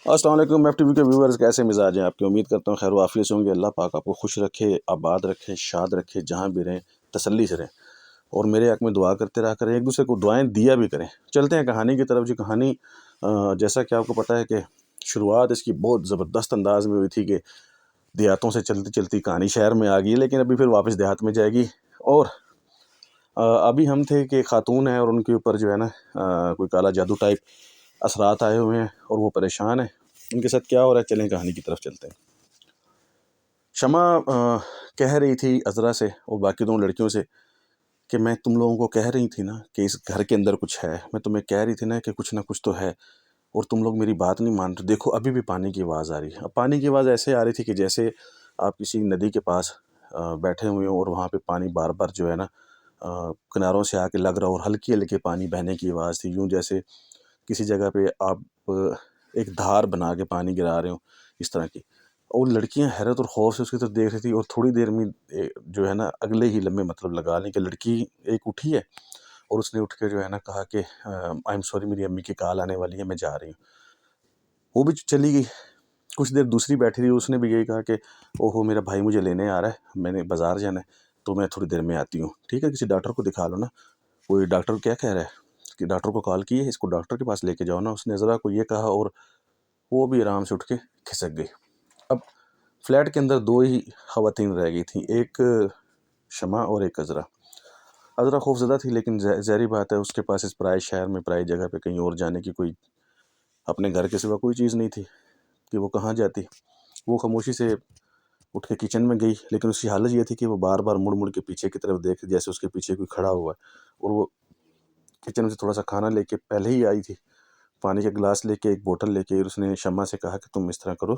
السلام علیکم F T V کے ویورز، کیسے مزاج ہیں آپ کی؟ امید کرتا ہوں خیر و عافیت سے ہوں گے۔ اللہ پاک آپ کو خوش رکھے، آباد رکھے، شاد رکھے، جہاں بھی رہیں تسلی سے رہیں، اور میرے حق میں دعا کرتے رہا کریں، ایک دوسرے کو دعائیں دیا بھی کریں۔ چلتے ہیں کہانی کی طرف۔ جی کہانی جیسا کہ آپ کو پتہ ہے کہ شروعات اس کی بہت زبردست انداز میں ہوئی تھی کہ دیہاتوں سے چلتی چلتی کہانی شہر میں آ گئی، لیکن ابھی پھر واپس دیہات میں جائے گی۔ اور ابھی ہم تھے کہ خاتون ہیں اور ان کے اوپر جو ہے نا کوئی کالا جادو ٹائپ اثرات آئے ہوئے ہیں اور وہ پریشان ہیں۔ ان کے ساتھ کیا ہو رہا ہے، چلیں کہانی کی طرف چلتے ہیں۔ شمع کہہ رہی تھی عذرا سے اور باقی دونوں لڑکیوں سے کہ میں تم لوگوں کو کہہ رہی تھی نا کہ اس گھر کے اندر کچھ ہے، میں تمہیں کہہ رہی تھی نا کہ کچھ نہ کچھ تو ہے، اور تم لوگ میری بات نہیں مان رہے۔ دیکھو ابھی بھی پانی کی آواز آ رہی ہے۔ اب پانی کی آواز ایسے آ رہی تھی کہ جیسے آپ کسی ندی کے پاس بیٹھے ہوئے ہوں اور وہاں پہ پانی بار بار جو ہے نا کناروں سے آ کے لگ رہا ہو، اور ہلکی ہلکی پانی بہنے کی آواز تھی، یوں جیسے کسی جگہ پہ آپ ایک دھار بنا کے پانی گرا رہے ہوں، اس طرح کی۔ اور لڑکیاں حیرت اور خوف سے اس کی طرف دیکھ رہی تھی، اور تھوڑی دیر میں جو ہے نا اگلے ہی لمحے مطلب لگا لیں کہ لڑکی ایک اٹھی ہے اور اس نے اٹھ کے جو ہے نا کہا کہ آئی ایم سوری، میری امی کی کال آنے والی ہے، میں جا رہی ہوں۔ وہ بھی چلی گئی۔ کچھ دیر دوسری بیٹھی رہی، اس نے بھی یہی کہا کہ اوہو میرا بھائی مجھے لینے آ رہا ہے، میں نے بازار جانا ہے، تو میں تھوڑی دیر میں آتی ہوں۔ ٹھیک ہے، کسی ڈاکٹر کو دکھا لو نا۔ کوئی ڈاکٹر کیا کہہ رہا ہے کہ ڈاکٹر کو کال کی ہے، اس کو ڈاکٹر کے پاس لے کے جاؤ نا، اس نے عذرا کو یہ کہا اور وہ بھی آرام سے اٹھ کے کھسک گئی۔ اب فلیٹ کے اندر دو ہی خواتین رہ گئی تھیں، ایک شمع اور ایک عذرا۔ عذرا خوف زدہ تھی، لیکن ظاہری بات ہے اس کے پاس اس پرائے شہر میں، پرائی جگہ پہ کہیں اور جانے کی کوئی اپنے گھر کے سوا کوئی چیز نہیں تھی کہ وہ کہاں جاتی۔ وہ خاموشی سے اٹھ کے کچن میں گئی، لیکن اس کی حالت یہ تھی کہ وہ بار بار مڑ مڑ کے پیچھے کی طرف دیکھ، جیسے اس کے پیچھے کوئی کھڑا ہوا ہے، اور وہ کچن میں سے تھوڑا سا کھانا لے کے پہلے ہی آئی تھی، پانی کا گلاس لے کے، ایک بوتل لے کے، اور اس نے شمع سے کہا کہ تم اس طرح کرو،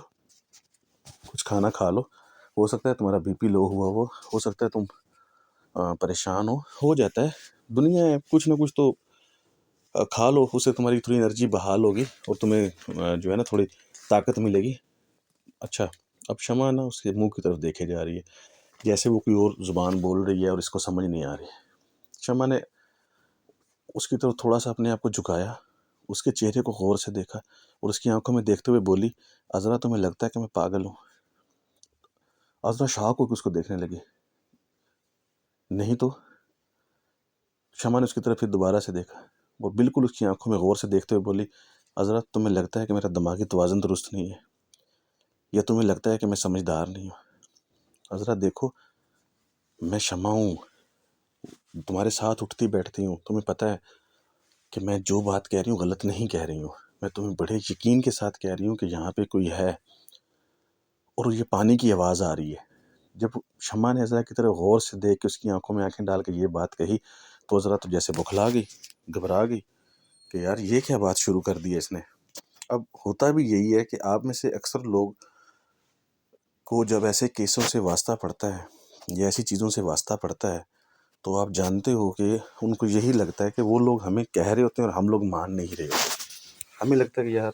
کچھ کھانا کھا لو، ہو سکتا ہے تمہارا بی پی لو ہوا ہو سکتا ہے تم پریشان ہو جاتا ہے، دنیا ہے، کچھ نہ کچھ تو کھا لو، اس سے تمہاری تھوڑی انرجی بحال ہوگی اور تمہیں جو ہے نا تھوڑی طاقت ملے گی۔ اچھا، اب شمع نا اس کے منہ کی طرف دیکھے جا رہی ہے، جیسے وہ کوئی اور زبان بول رہی ہے اور اس کو سمجھ نہیں آ رہی۔ شمع نے اس کی طرف تھوڑا سا اپنے آپ کو جھکایا، اس کے چہرے کو غور سے دیکھا اور اس کی آنکھوں میں دیکھتے ہوئے بولی، عذرا تمہیں لگتا ہے کہ میں پاگل ہوں؟ عذرا شاک ہو کے اس کو دیکھنے لگی۔ نہیں تو؟ شمع نے اس کی طرف پھر دوبارہ سے دیکھا اور بالکل اس کی آنکھوں میں غور سے دیکھتے ہوئے بولی، عذرا تمہیں لگتا ہے کہ میرا دماغی توازن درست نہیں ہے، یا تمہیں لگتا ہے کہ میں سمجھدار نہیں ہوں؟ عذرا دیکھو، میں شمع ہوں، تمہارے ساتھ اٹھتی بیٹھتی ہوں، تمہیں پتہ ہے کہ میں جو بات کہہ رہی ہوں غلط نہیں کہہ رہی ہوں، میں تمہیں بڑے یقین کے ساتھ کہہ رہی ہوں کہ یہاں پہ کوئی ہے، اور یہ پانی کی آواز آ رہی ہے۔ جب شمع نے عذرا کی طرف غور سے دیکھ کے اس کی آنکھوں میں آنکھیں ڈال کے یہ بات کہی، تو عذرا تو جیسے بکھلا گئی، گھبرا گئی کہ یار یہ کیا بات شروع کر دی ہے اس نے۔ اب ہوتا بھی یہی ہے کہ آپ میں سے اکثر لوگ کو جب ایسے کیسوں سے واسطہ پڑتا ہے یا ایسی چیزوں سے واسطہ پڑتا ہے، تو آپ جانتے ہو کہ ان کو یہی لگتا ہے کہ وہ لوگ ہمیں کہہ رہے ہوتے ہیں اور ہم لوگ مان نہیں رہے ہوتے۔ ہمیں لگتا ہے کہ یار،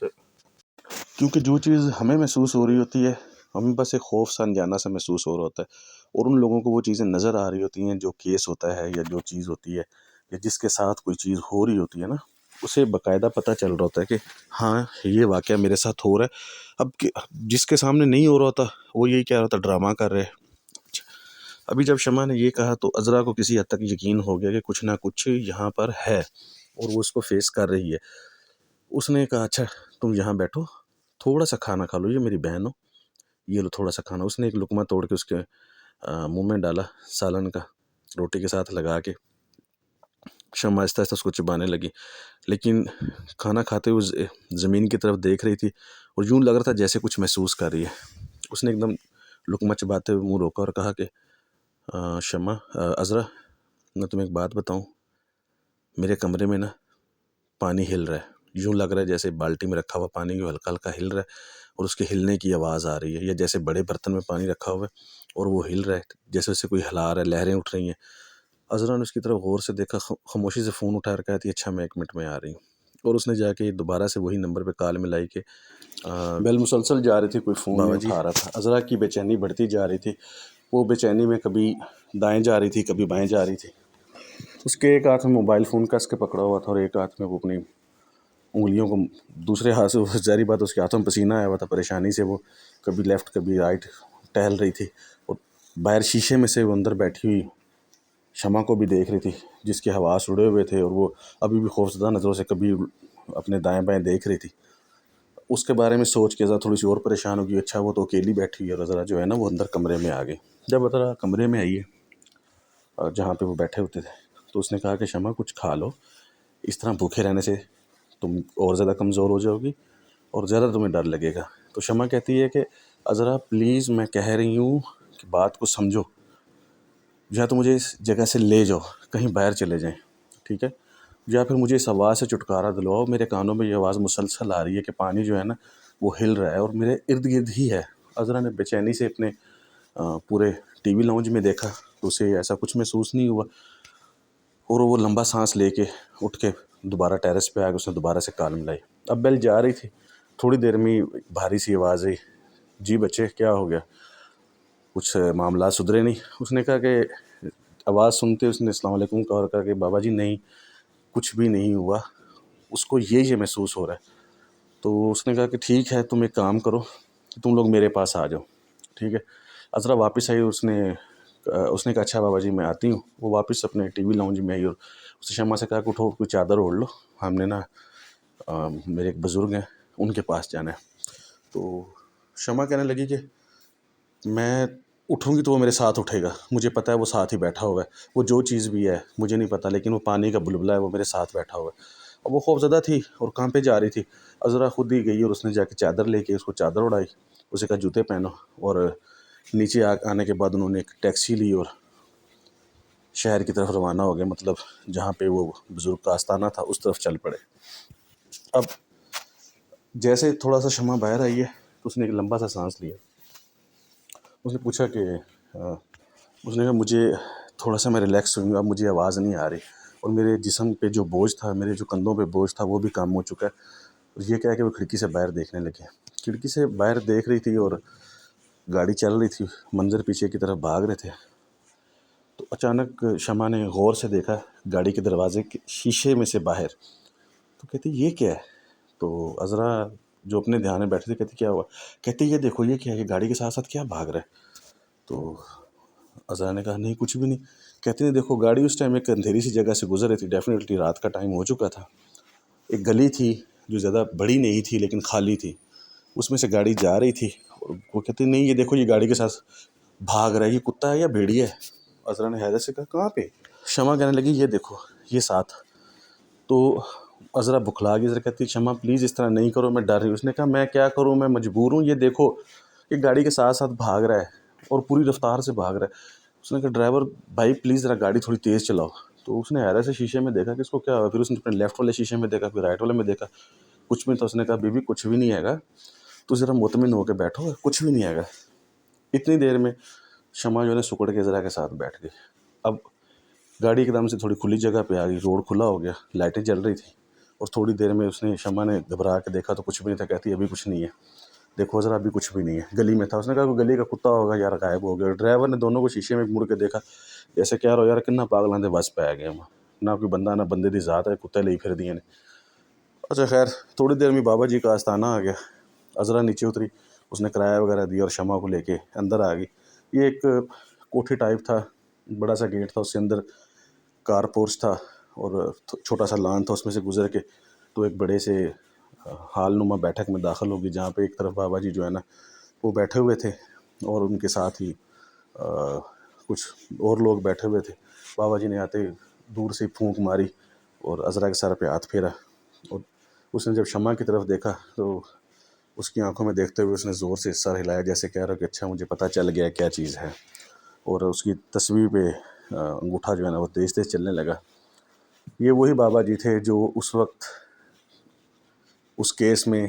کیونکہ جو چیز ہمیں محسوس ہو رہی ہوتی ہے، ہمیں بس ایک خوف سا انجانا سا محسوس ہو رہا ہوتا ہے، اور ان لوگوں کو وہ چیزیں نظر آ رہی ہوتی ہیں، جو کیس ہوتا ہے یا جو چیز ہوتی ہے یا جس کے ساتھ کوئی چیز ہو رہی ہوتی ہے نا، اسے باقاعدہ پتہ چل رہا ہوتا ہے کہ ہاں یہ واقعہ میرے ساتھ ہو رہا ہے۔ اب جس کے سامنے نہیں ہو رہا ہوتا وہ یہی کہہ رہا ہوتا ڈرامہ کر رہے۔ ابھی جب شمع نے یہ کہا تو عذرا کو کسی حد تک یقین ہو گیا کہ کچھ نہ کچھ یہاں پر ہے اور وہ اس کو فیس کر رہی ہے۔ اس نے کہا اچھا تم یہاں بیٹھو، تھوڑا سا کھانا کھا لو، یہ میری بہن ہو، یہ لو تھوڑا سا کھانا۔ اس نے ایک لقمہ توڑ کے اس کے منہ میں ڈالا، سالن کا، روٹی کے ساتھ لگا کے۔ شمع آہستہ آہستہ اس کو چبانے لگی، لیکن کھانا کھاتے ہوئے زمین کی طرف دیکھ رہی تھی اور یوں لگ رہا تھا جیسے کچھ محسوس کر رہی ہے۔ اس نے ایک دم لقمہ چباتے ہوئے منہ روکا اور کہا کہ شمع، عذرا میں تمہیں ایک بات بتاؤں، میرے کمرے میں نا پانی ہل رہا ہے، یوں لگ رہا ہے جیسے بالٹی میں رکھا ہوا پانی ہلکا ہلکا ہل رہا ہے اور اس کے ہلنے کی آواز آ رہی ہے، یا جیسے بڑے برتن میں پانی رکھا ہوا ہے اور وہ ہل رہا ہے، جیسے اسے کوئی ہلا رہا ہے، لہریں اٹھ رہی ہیں۔ عذرا نے اس کی طرف غور سے دیکھا، خاموشی سے فون اٹھا کر کہتی اچھا میں 1 منٹ میں آ رہی ہوں، اور اس نے جا کے دوبارہ سے وہی نمبر پہ کال ملائی کہ بیل مسلسل جا رہی تھی، کوئی فون بابا نہیں جی، اٹھا رہا تھا۔ عذرا کی بے چینی بڑھتی جا رہی تھی، وہ بے چینی میں کبھی دائیں جا رہی تھی، کبھی بائیں جا رہی تھی۔ اس کے ایک ہاتھ میں موبائل فون کس کے پکڑا ہوا تھا اور ایک ہاتھ میں وہ اپنی انگلیوں کو دوسرے ہاتھ سے، ظاہری بات اس کے ہاتھوں میں پسینہ آیا ہوا تھا پریشانی سے، وہ کبھی لیفٹ کبھی رائٹ ٹہل رہی تھی، اور باہر شیشے میں سے وہ اندر بیٹھی ہوئی شمع کو بھی دیکھ رہی تھی جس کے حواس اڑے ہوئے تھے، اور وہ ابھی بھی خوفزدہ نظروں سے کبھی اپنے دائیں بائیں دیکھ رہی تھی۔ اس کے بارے میں سوچ کے ذرا تھوڑی سی اور پریشان ہوگی، اچھا وہ تو اکیلی بیٹھی ہوئی ہے، اور ذرا جو ہے نا وہ اندر کمرے میں آ گئی۔ جب ذرا کمرے میں آئی ہے جہاں پہ وہ بیٹھے ہوتے تھے، تو اس نے کہا کہ شمع کچھ کھا لو، اس طرح بھوکے رہنے سے تم اور زیادہ کمزور ہو جاؤ گی اور زیادہ تمہیں ڈر لگے گا۔ تو شمع کہتی ہے کہ عذرا پلیز میں کہہ رہی ہوں کہ بات کو سمجھو، یا تو مجھے اس جگہ سے لے جاؤ، کہیں باہر چلے جائیں، ٹھیک ہے، یا پھر مجھے اس آواز سے چھٹکارا دلواؤ، میرے کانوں میں یہ آواز مسلسل آ رہی ہے کہ پانی جو ہے نا وہ ہل رہا ہے اور میرے ارد گرد ہی ہے۔ عذرا نے بے چینی سے اپنے پورے ٹی وی لاؤنج میں دیکھا تو اسے ایسا کچھ محسوس نہیں ہوا، اور وہ لمبا سانس لے کے اٹھ کے دوبارہ ٹیرس پہ آ کے اس نے دوبارہ سے کالم لائی۔ اب بیل جا رہی تھی، تھوڑی دیر میں بھاری سی آواز آئی، جی بچے کیا ہو گیا، کچھ معاملات سدھرے نہیں؟ اس نے کہا کہ آواز سنتے اس نے السلام علیکم کا اور کہا کہ بابا جی نہیں کچھ بھی نہیں ہوا، اس کو یہ محسوس ہو رہا ہے۔ تو اس نے کہا کہ ٹھیک ہے تم ایک کام کرو، تم لوگ میرے پاس آ جاؤ، ٹھیک ہے۔ عذرا واپس آئی، اس نے کہا اچھا بابا جی میں آتی ہوں۔ وہ واپس اپنے ٹی وی لاؤنج میں آئی اور اس نے شمع سے کہا کہ اٹھو کوئی چادر اوڑھ لو، ہم نے نا میرے ایک بزرگ ہیں ان کے پاس جانا ہے۔ تو شمع کہنے لگی کہ میں اٹھوں گی تو وہ میرے ساتھ اٹھے گا، مجھے پتہ ہے وہ ساتھ ہی بیٹھا ہوا ہے، وہ جو چیز بھی ہے مجھے نہیں پتہ، لیکن وہ پانی کا بلبلہ ہے، وہ میرے ساتھ بیٹھا ہوا ہے۔ اور وہ خوفزدہ تھی اور کانپے جا رہی تھی۔ عذرا خود ہی گئی اور اس نے جا کے چادر لے کے اس کو چادر اڑائی، اسے کہا جوتے پہنو، اور نیچے آنے کے بعد انہوں نے ایک ٹیکسی لی اور شہر کی طرف روانہ ہو گئے، مطلب جہاں پہ وہ بزرگ کا آستانہ تھا اس طرف چل پڑے۔ اب جیسے تھوڑا سا شمع باہر آئی ہے تو اس نے ایک لمبا سا سانس لیا، اس نے پوچھا کہ اس نے کہا مجھے تھوڑا سا میں ریلیکس ہوئی ہوں، اب مجھے آواز نہیں آ رہی، اور میرے جسم پہ جو بوجھ تھا، میرے جو کندھوں پہ بوجھ تھا وہ بھی کم ہو چکا ہے۔ اور یہ کہہ کہ وہ کھڑکی سے باہر دیکھنے لگے، کھڑکی سے باہر دیکھ رہی تھی اور گاڑی چل رہی تھی، منظر پیچھے کی طرف بھاگ رہے تھے۔ تو اچانک شمع نے غور سے دیکھا گاڑی کے دروازے کے شیشے میں سے باہر، تو کہتی یہ کیا ہے؟ تو عذرا جو اپنے دھیان میں بیٹھے تھے کہتی کیا ہوا؟ کہتی یہ دیکھو یہ کیا ہے، یہ گاڑی کے ساتھ ساتھ کیا بھاگ رہا ہے؟ تو عذرا نے کہا نہیں کچھ بھی نہیں۔ کہتی نہیں دیکھو گاڑی اس ٹائم ایک اندھیری سی جگہ سے گزر رہی تھی، ڈیفینیٹلی رات کا ٹائم ہو چکا تھا، ایک گلی تھی جو زیادہ بڑی نہیں تھی لیکن خالی تھی، اس میں سے گاڑی جا رہی تھی، اور وہ کہتی نہیں یہ دیکھو یہ گاڑی کے ساتھ بھاگ رہا ہے، یہ کتا ہے یا بھیڑیا ہے؟ عذرا نے حیرت سے کہا کہاں پہ؟ شمع کہنے لگی یہ دیکھو یہ ساتھ۔ تو عذرا بکھلا گئی، کہتی شمع پلیز اس طرح نہیں کرو میں ڈر رہی ہوں۔ اس نے کہا میں کیا کروں، میں مجبور ہوں، یہ دیکھو یہ گاڑی کے ساتھ ساتھ بھاگ رہا ہے اور پوری رفتار سے بھاگ رہا ہے۔ اس نے کہا ڈرائیور بھائی پلیز ذرا گاڑی تھوڑی تیز چلاؤ۔ تو اس نے حیرت سے شیشے میں دیکھا کہ اس کو کیا ہوا، پھر اس نے اپنے لیفٹ والے شیشے میں دیکھا، پھر رائٹ والے میں دیکھا، کچھ بھی۔ تو اس نے کہا بی بی کچھ بھی نہیں ہے گا، تو ذرا مطمئن ہو کے بیٹھو، کچھ بھی نہیں ہے گا۔ اتنی دیر میں شمع جو ہے سکڑ کے ذرا کے ساتھ بیٹھ گئی۔ اب گاڑی ایک دم سے تھوڑی کھلی جگہ پہ آ گئی، روڈ کھلا ہو گیا، لائٹیں جل رہی تھیں، اور تھوڑی دیر میں شمع نے گھبرا کے دیکھا تو کچھ بھی نہیں تھا۔ کہتی ابھی کچھ نہیں ہے، دیکھو ذرا ابھی کچھ بھی نہیں ہے، گلی میں تھا۔ اس نے کہا کوئی گلی کا کتا ہوگا یار غائب ہو گیا۔ ڈرائیور نے دونوں کو شیشے میں مڑ کے دیکھا، جیسے کہہ رہا ہو یار کنا پاگلاں دے بس پہ گئے نہ کوئی بندہ نہ بندے دی ذات ہے، کتے لے پھر دیے نے۔ اچھا خیر تھوڑی دیر میں بابا جی کا آستانہ آ گیا، عذرا نیچے اتری، اس نے کرایہ وغیرہ دیا اور شمع کو لے کے اندر آ گئی۔ یہ ایک کوٹھی ٹائپ تھا، بڑا سا گیٹ تھا، اس کے اندر کار پورچ تھا اور چھوٹا سا لان تھا، اس میں سے گزر کے تو ایک بڑے سے ہال نما بیٹھک میں داخل ہوگی، جہاں پہ ایک طرف بابا جی جو ہے نا وہ بیٹھے ہوئے تھے اور ان کے ساتھ ہی کچھ اور لوگ بیٹھے ہوئے تھے۔ بابا جی نے آتے دور سے پھونک ماری اور عذرا کے سر پہ ہاتھ پھیرا، اور اس نے جب شمع کی طرف دیکھا تو اس کی آنکھوں میں دیکھتے ہوئے اس نے زور سے سر ہلایا، جیسے کہہ رہا کہ اچھا مجھے پتہ چل گیا کیا چیز ہے، اور اس کی تصویر پہ انگوٹھا جو ہے نا وہ تیز تیز چلنے لگا۔ یہ وہی بابا جی تھے جو اس وقت اس کیس میں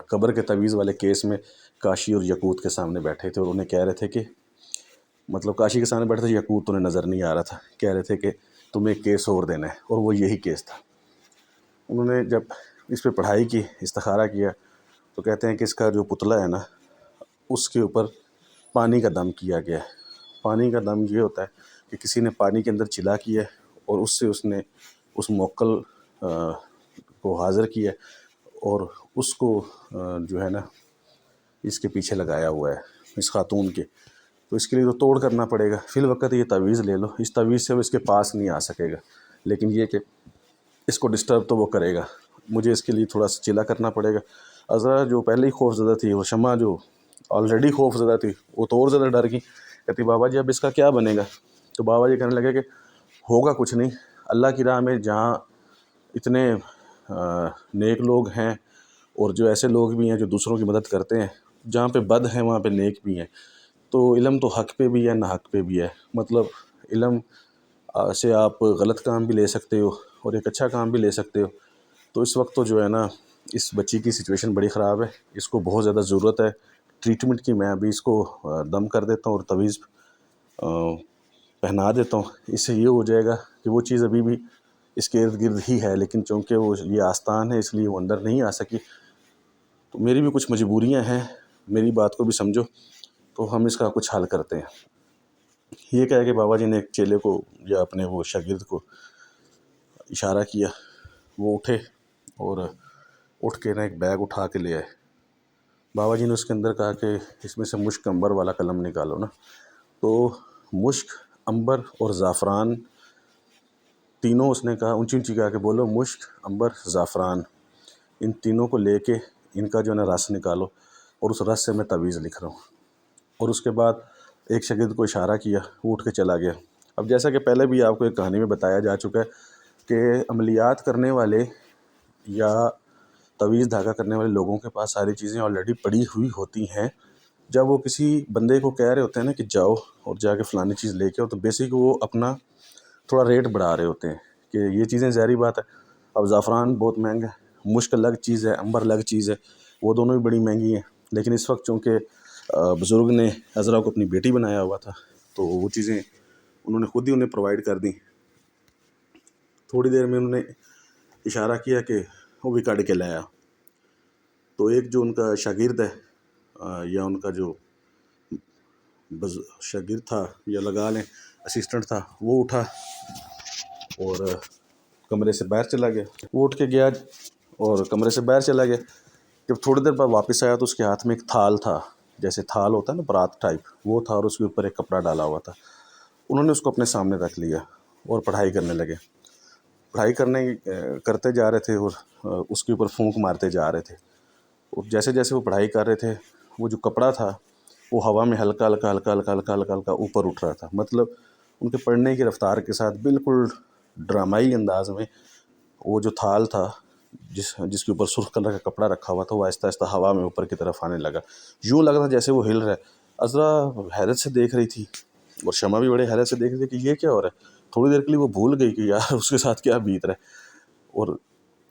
قبر کے تعویذ والے کیس میں کاشی اور یقوت کے سامنے بیٹھے تھے، اور انہیں کہہ رہے تھے کہ مطلب کاشی کے سامنے بیٹھے تھے، یقوت انہیں نظر نہیں آ رہا تھا، کہہ رہے تھے کہ تمہیں ایک کیس اور دینا ہے، اور وہ یہی کیس تھا۔ انہوں نے جب اس پہ پڑھائی کی، استخارہ کیا، تو کہتے ہیں کہ اس کا جو پتلا ہے نا اس کے اوپر پانی کا دم کیا گیا ہے۔ پانی کا دم یہ ہوتا ہے کہ کسی نے پانی کے اندر چلا کیا اور اس سے اس نے اس موکل کو حاضر کیا اور اس کو جو ہے نا اس کے پیچھے لگایا ہوا ہے اس خاتون کے. تو اس کے لیے تو توڑ کرنا پڑے گا. فی الوقت یہ تعویذ لے لو، اس تعویذ سے وہ اس کے پاس نہیں آ سکے گا، لیکن یہ کہ اس کو ڈسٹرب تو وہ کرے گا. مجھے اس کے لیے تھوڑا سا چلا کرنا پڑے گا. عذرا جو پہلے ہی خوف زدہ تھی، وہ شمع جو آلریڈی خوف زدہ تھی، وہ تو اور زیادہ ڈر گئی. کہتی بابا جی اب اس کا کیا بنے گا؟ تو بابا جی کہنے لگے کہ ہوگا کچھ نہیں. اللہ کی راہ میں جہاں اتنے نیک لوگ ہیں اور جو ایسے لوگ بھی ہیں جو دوسروں کی مدد کرتے ہیں، جہاں پہ بد ہیں وہاں پہ نیک بھی ہیں. تو علم تو حق پہ بھی ہے نہ حق پہ بھی ہے. مطلب علم سے آپ غلط کام بھی لے سکتے ہو اور ایک اچھا کام بھی لے سکتے ہو. تو اس وقت تو جو ہے نا اس بچی کی سچویشن بڑی خراب ہے، اس کو بہت زیادہ ضرورت ہے ٹریٹمنٹ کی. میں ابھی اس کو دم کر دیتا ہوں اور تعویذ پہنا دیتا ہوں. اس سے یہ ہو جائے گا کہ وہ چیز ابھی بھی اس کے ارد گرد ہی ہے، لیکن چونکہ وہ یہ آستان ہے اس لیے وہ اندر نہیں آ سکی. تو میری بھی کچھ مجبوریاں ہیں، میری بات کو بھی سمجھو، تو ہم اس کا کچھ حل کرتے ہیں. یہ کہہ کہ بابا جی نے ایک چیلے کو یا اپنے وہ شاگرد کو اشارہ کیا. وہ اٹھے اور اٹھ کے نا ایک بیگ اٹھا کے لے آئے. بابا جی نے اس کے اندر کہا کہ اس میں سے مشک عنبر والا قلم نکالو نا. تو مشک، عنبر اور زعفران تینوں اس نے کہا، اونچی اونچی کہا کہ بولو مشک، عنبر، زعفران، ان تینوں کو لے کے ان کا جو ہے نا رس نکالو اور اس رس سے میں تعویذ لکھ رہا ہوں. اور اس کے بعد ایک شاگرد کو اشارہ کیا، وہ اٹھ کے چلا گیا. اب جیسا کہ پہلے بھی آپ کو ایک کہانی میں بتایا جا چکا ہے کہ عملیات کرنے والے یا تعویذ دھاگا کرنے والے لوگوں کے پاس ساری چیزیں آلریڈی پڑی ہوئی ہوتی ہیں. جب وہ کسی بندے کو کہہ رہے ہوتے ہیں نا کہ جاؤ اور جا کے فلانی چیز لے کے آؤ، تو بیسک وہ اپنا تھوڑا ریٹ بڑھا رہے ہوتے ہیں کہ یہ چیزیں ظاہری بات ہے. اب زعفران بہت مہنگا ہے، مشک الگ چیز ہے، عنبر الگ چیز ہے، وہ دونوں بھی بڑی مہنگی ہیں. لیکن اس وقت چونکہ بزرگ نے عذرا کو اپنی بیٹی بنایا ہوا تھا تو وہ چیزیں انہوں نے خود ہی انہیں پرووائڈ کر دیں. تھوڑی دیر میں انہوں نے اشارہ کیا کہ وہ بھی کٹ کے لایا. تو ایک جو ان کا شاگرد ہے یا ان کا جو شاگرد تھا یا لگا لیں اسسٹنٹ تھا، وہ اٹھا اور کمرے سے باہر چلا گیا. وہ اٹھ کے گیا اور کمرے سے باہر چلا گیا. جب تھوڑی دیر بعد واپس آیا تو اس کے ہاتھ میں ایک تھال تھا، جیسے تھال ہوتا ہے نا برات ٹائپ، وہ تھا اور اس کے اوپر ایک کپڑا ڈالا ہوا تھا. انہوں نے اس کو اپنے سامنے رکھ لیا اور پڑھائی کرنے لگے. پڑھائی کرتے جا رہے تھے اور اس کے اوپر پھونک مارتے جا رہے تھے. اور جیسے جیسے وہ پڑھائی کر رہے تھے، وہ جو کپڑا تھا وہ ہوا میں ہلکا ہلکا ہلکا ہلکا ہلکا ہلکا ہلکا اوپر اٹھ رہا تھا. مطلب ان کے پڑھنے کی رفتار کے ساتھ بالکل ڈرامائی انداز میں وہ جو تھال تھا جس کے اوپر سرخ کلر کا کپڑا رکھا ہوا تھا، وہ آہستہ آہستہ ہوا میں اوپر کی طرف آنے لگا. یوں لگ رہا جیسے وہ ہل رہا ہے. عذرا حیرت سے دیکھ رہی تھی اور شمع بھی بڑے حیرت سے دیکھ رہی تھی کہ یہ کیا ہو رہا ہے. تھوڑی دیر کے لیے وہ بھول گئی کہ یار اس کے ساتھ کیا بیت رہا ہے. اور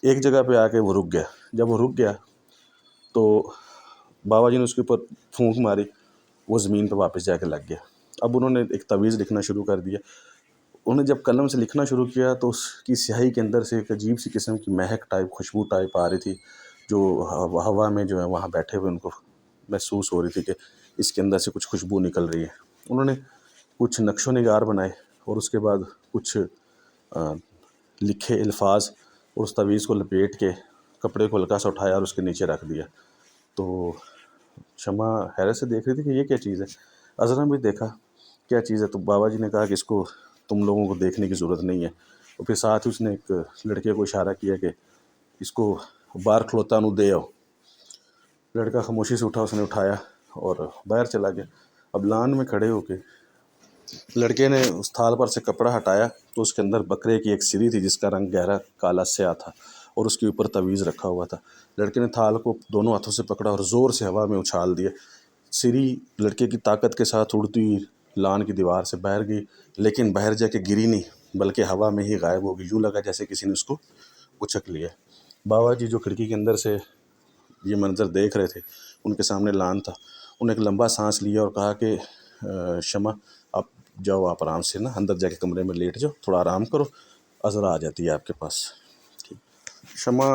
ایک جگہ پہ آ کے وہ رک گیا. جب وہ رک گیا تو بابا جی نے اس کے اوپر پھونک ماری، وہ زمین پہ واپس جا کے لگ گیا. اب انہوں نے ایک تعویذ لکھنا شروع کر دیا. انہوں نے جب قلم سے لکھنا شروع کیا تو اس کی سیاہی کے اندر سے ایک عجیب سی قسم کی مہک ٹائپ، خوشبو ٹائپ آ رہی تھی، جو ہوا میں جو ہے وہاں بیٹھے ہوئے ان کو محسوس ہو رہی تھی کہ اس کے اندر سے کچھ خوشبو نکل رہی ہے. انہوں نے کچھ نقش و نگار بنائے اور اس کے بعد کچھ لکھے الفاظ اور اس تعویذ کو لپیٹ کے کپڑے کو ہلکا سا اٹھایا اور اس کے نیچے رکھ دیا. تو شمع حیرت سے دیکھ رہی تھی کہ یہ کیا چیز ہے. عذرا بھی دیکھا کیا چیز ہے. تو بابا جی نے کہا کہ اس کو تم لوگوں کو دیکھنے کی ضرورت نہیں ہے. اور پھر ساتھ ہی اس نے ایک لڑکے کو اشارہ کیا کہ اس کو باہر کھلوتا نو دے آؤ. لڑکا خاموشی سے اٹھا، اس نے اٹھایا اور باہر چلا گیا. اب لان میں کھڑے ہو کے لڑکے نے اس تھال پر سے کپڑا ہٹایا تو اس کے اندر بکرے کی ایک سری تھی جس کا رنگ گہرا کالا سیاہ تھا اور اس کے اوپر تعویذ رکھا ہوا تھا. لڑکے نے تھال کو دونوں ہاتھوں سے پکڑا اور زور سے ہوا میں اچھال دیا. سری لڑکے کی طاقت کے ساتھ اڑتی ہوئی لان کی دیوار سے باہر گئی، لیکن باہر جا کے گری نہیں بلکہ ہوا میں ہی غائب ہو گئی. یوں لگا جیسے کسی نے اس کو اچک لیا. بابا جی جو کھڑکی کے اندر سے یہ منظر دیکھ رہے تھے، ان کے سامنے لان تھا. انہوں نے ایک لمبا سانس لیا اور کہا کہ شمع آپ جاؤ، آپ آرام سے نا اندر جا کے کمرے میں لیٹ جاؤ، تھوڑا آرام کرو، عذرا آ جاتی ہے آپ کے پاس. شمع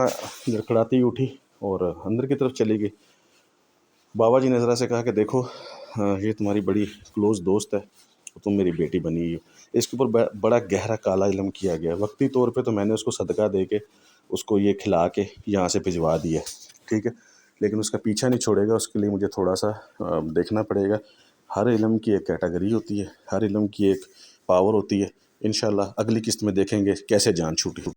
لڑکھڑاتی اٹھی اور اندر کی طرف چلی گئی. بابا جی نے عذرا سے کہا کہ دیکھو یہ تمہاری بڑی کلوز دوست ہے، تم میری بیٹی بنی ہو. اس کے اوپر بڑا گہرا کالا علم کیا گیا. وقتی طور پہ تو میں نے اس کو صدقہ دے کے اس کو یہ کھلا کے یہاں سے بھجوا دیا، ٹھیک ہے، لیکن اس کا پیچھا نہیں چھوڑے گا، اس کے لیے مجھے تھوڑا سا دیکھنا پڑے گا۔ ہر علم کی ایک کیٹیگری ہوتی ہے، ہر علم کی ایک پاور ہوتی ہے، انشاءاللہ اگلی قسط میں دیکھیں گے کیسے جان چھوٹی